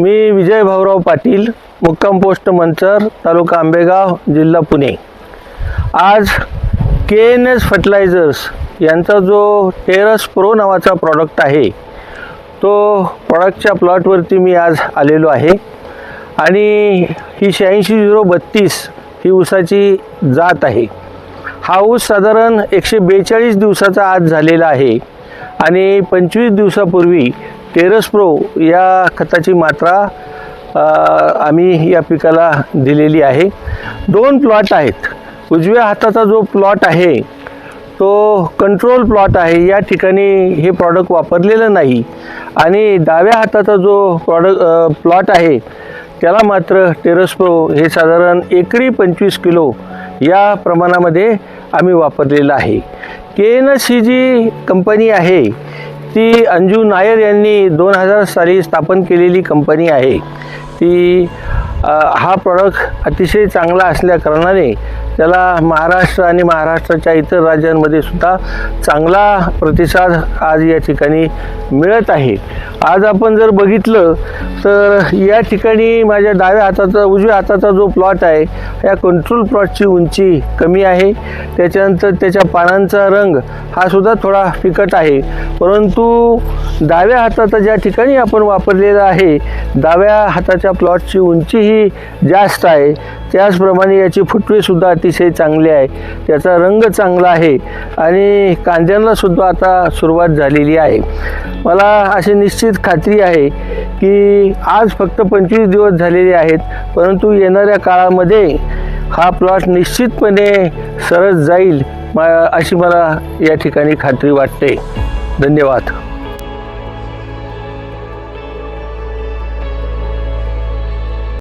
मी विजय भाऊराव पाटील, मुक्काम पोस्ट मंचर, तालुका आंबेगाव, जिल्हा पुणे। आज KNS फर्टिलायझर्स यांचा जो टेरस प्रो नावाचा प्रॉडक्ट आहे, तो प्रॉडक्टच्या प्लॉटवरती मी आज आलेलो आहे आणि ही 86-032 ही ऊसाची जात आहे। हा ऊस साधारण 142 दिवसाचा आज झालेला आहे आणि 25 दिवसापूर्वी टेरस प्रो या खताची मात्रा आम्ही या पिकाला दिलेली आहे। 2 प्लॉट आहेत। उजव्या हाताचा जो प्लॉट आहे तो कंट्रोल प्लॉट आहे, या ठिकाणी हे प्रॉडक्ट वापरलेलं नाही आणि डाव्या हाताचा जो प्लॉट आहे त्याला मात्र टेरस प्रो हे साधारण एकरी 25 किलो या प्रमाणामध्ये आम्ही वापरलेलं आहे। KNS ही जी कंपनी आहे ती अंजू नायर यांनी 2000 साली स्थापन केलेली कंपनी आहे। ती हा प्रॉडक्ट अतिशय चांगला असल्या कारणाने त्याला महाराष्ट्र आणि महाराष्ट्राच्या इतर राज्यांमध्ये सुद्धा चांगला प्रतिसाद आज या ठिकाणी मिळत आहे। आज आपण जर बघितलं तर या ठिकाणी माझ्या उजव्या हाताचा जो प्लॉट आहे या कंट्रोल प्लॉटची उंची कमी आहे, त्याच्यानंतर त्याच्या पानांचा रंग हा सुद्धा थोडा फिकट आहे, परंतु डाव्या हाताचा ज्या ठिकाणी आपण वापरलेला आहे डाव्या हाताच्या प्लॉटची उंची ही जास्त आहे। त्याचप्रमाणे याची फुटवे सुद्धा अतिशय चांगली आहे, त्याचा रंग चांगला आहे आणि कांद्यांना सुद्धा आता सुरुवात झालेली आहे। मला अशी निश्चित खात्री आहे की आज फक्त 25 दिवस झालेले आहेत, परंतु येणाऱ्या काळामध्ये हा प्लॉट निश्चितपणे सरस जाईल अशी मला या ठिकाणी खात्री वाटते। धन्यवाद।